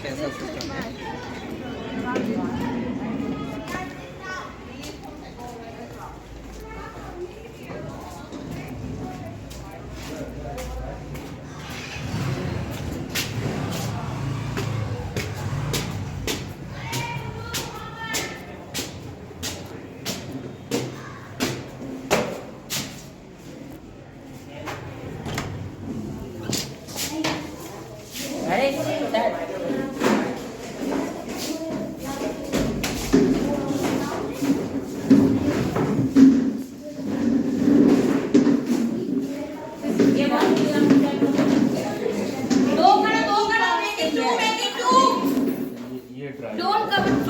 कैसा सिस्टम है। Don't come in.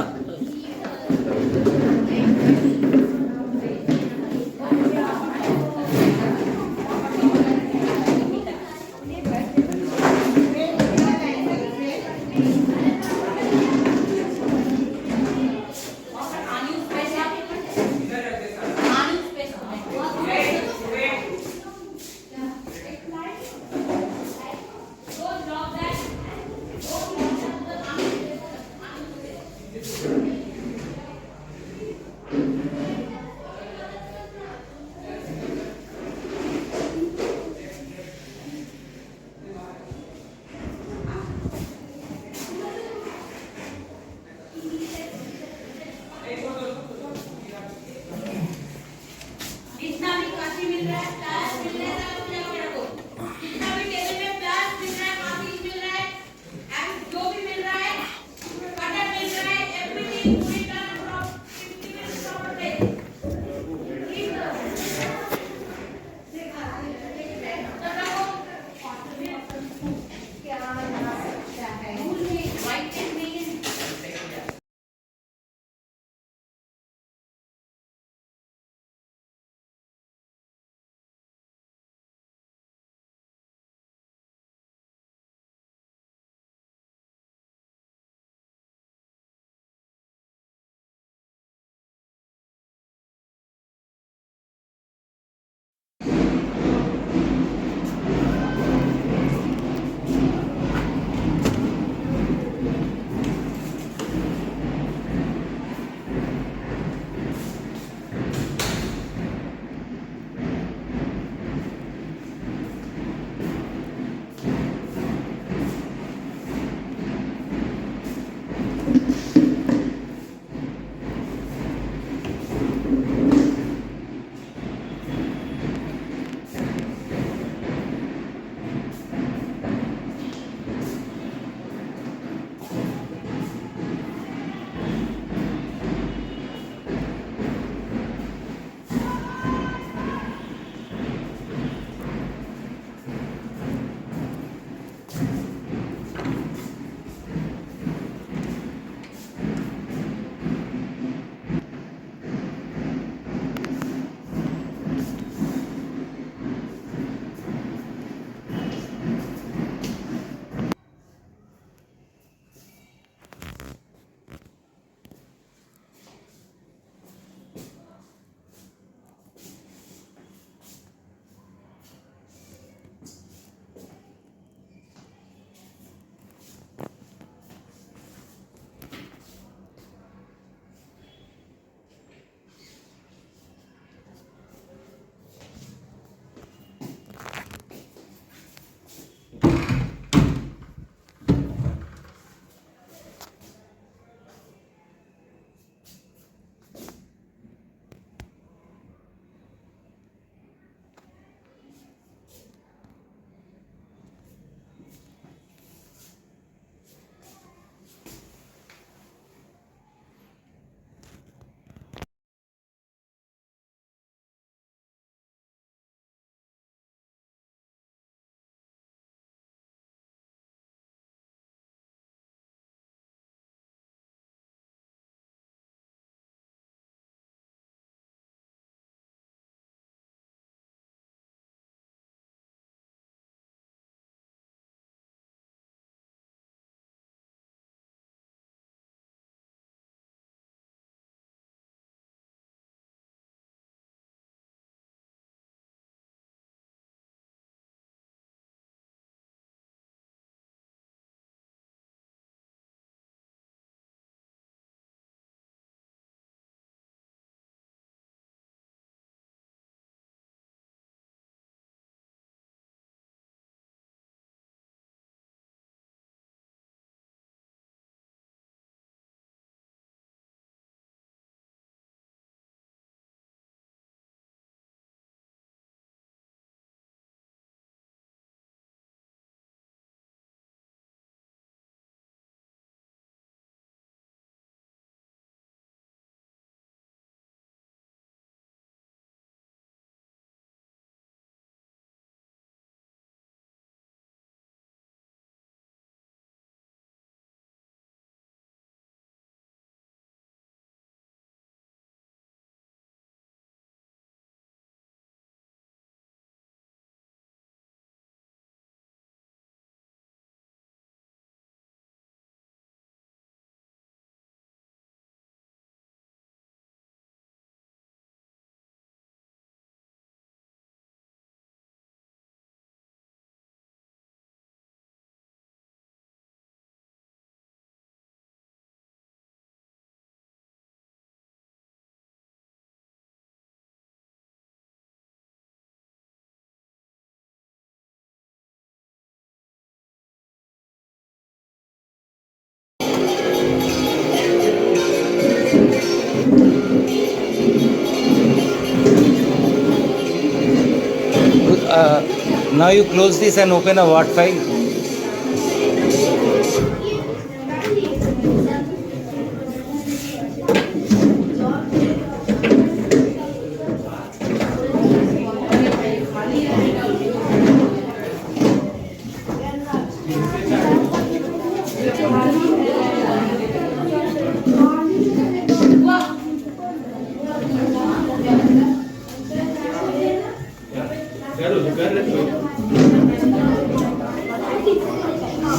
now you close this and open a Word file.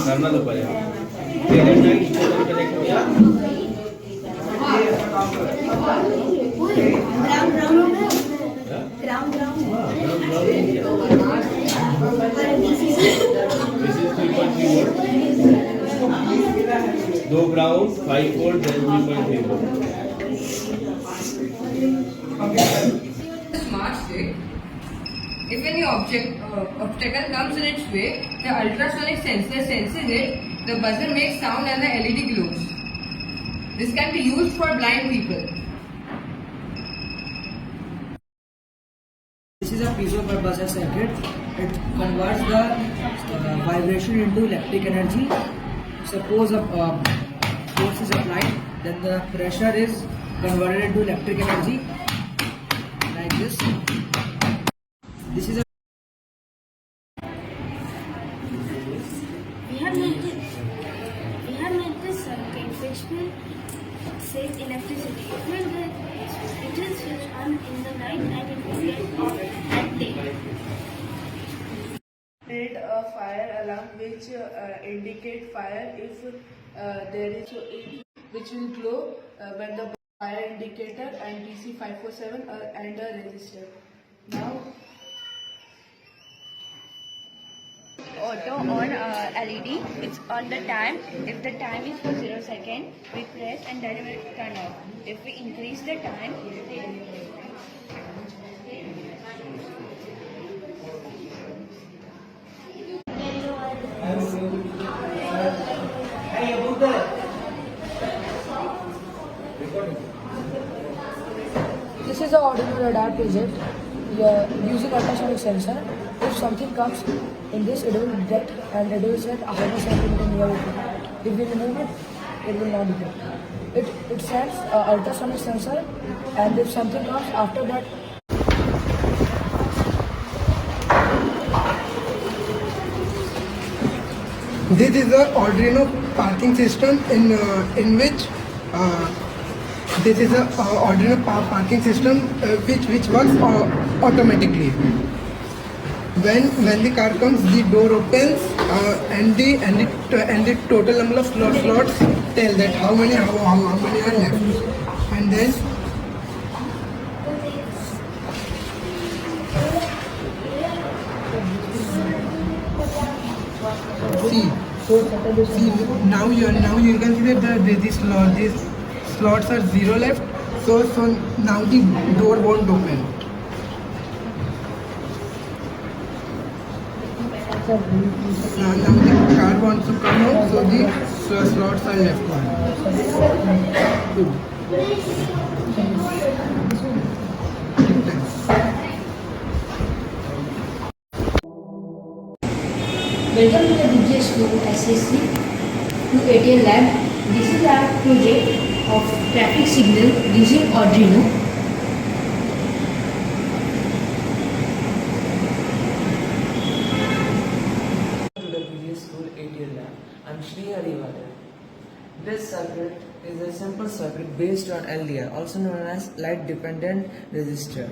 करना तो पड़ेगा दो ground 5 volt 3.3 volt Smart stick. If any obstacle comes in its way, the ultrasonic sensor senses it, the buzzer makes sound and the LED glows. This can be used for blind people. This is a piezo buzzer circuit. It converts the vibration into electric energy. Suppose a force is applied, then the pressure is converted into electric energy like this. This is a We have made this circuit which will save electricity. It will switch on in the night and it will get off at day. Create a fire alarm which indicate fire if there is which will glow when the fire indicator and DC 547 and a resistor. Now Auto on LED. It's on the time. If the time is for 0 second, we press and then it will turn off. If we increase the time, This is the Arduino radar project. We are using ultrasonic sensor. If something comes in this, it will detect and it will set how much centimeter near it. If we remove it, it will not detect. It sends ultrasonic sensor, and if something comes after that, this is the Arduino parking system in which this is a Arduino parking system which works automatically. When the car comes, the door opens and the total number of slots tell that how many are left, and then see now you can see that these slots are 0 left, so now the door won't open. Now the car wants to come out, so the slots are left one. Welcome to the DJ School SSC to ATL Lab. This is our project of traffic signal using Arduino. to the DJ School ATL Lab. I'm Shri Hariwardhan. This circuit is a simple circuit based on LDR, also known as light dependent resistor.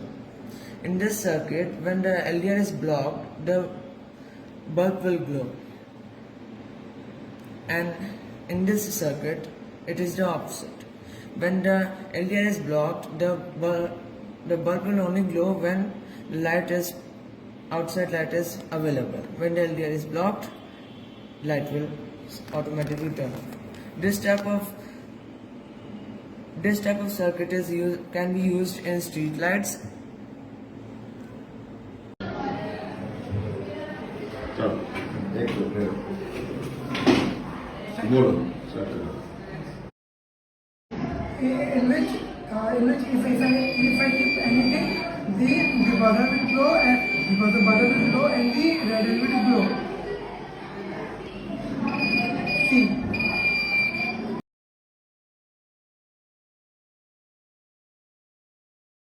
In this circuit, when the LDR is blocked, the bulb will glow, and in this circuit it is the opposite. When the LDR is blocked, the bulb will only glow when outside light is available. When the LDR is blocked, light will automatically turn off. This type of circuit can be used in street lights. In which if I keep anything, the buzzer will blow, and because the buzzer will blow, and the red velvet glow. C.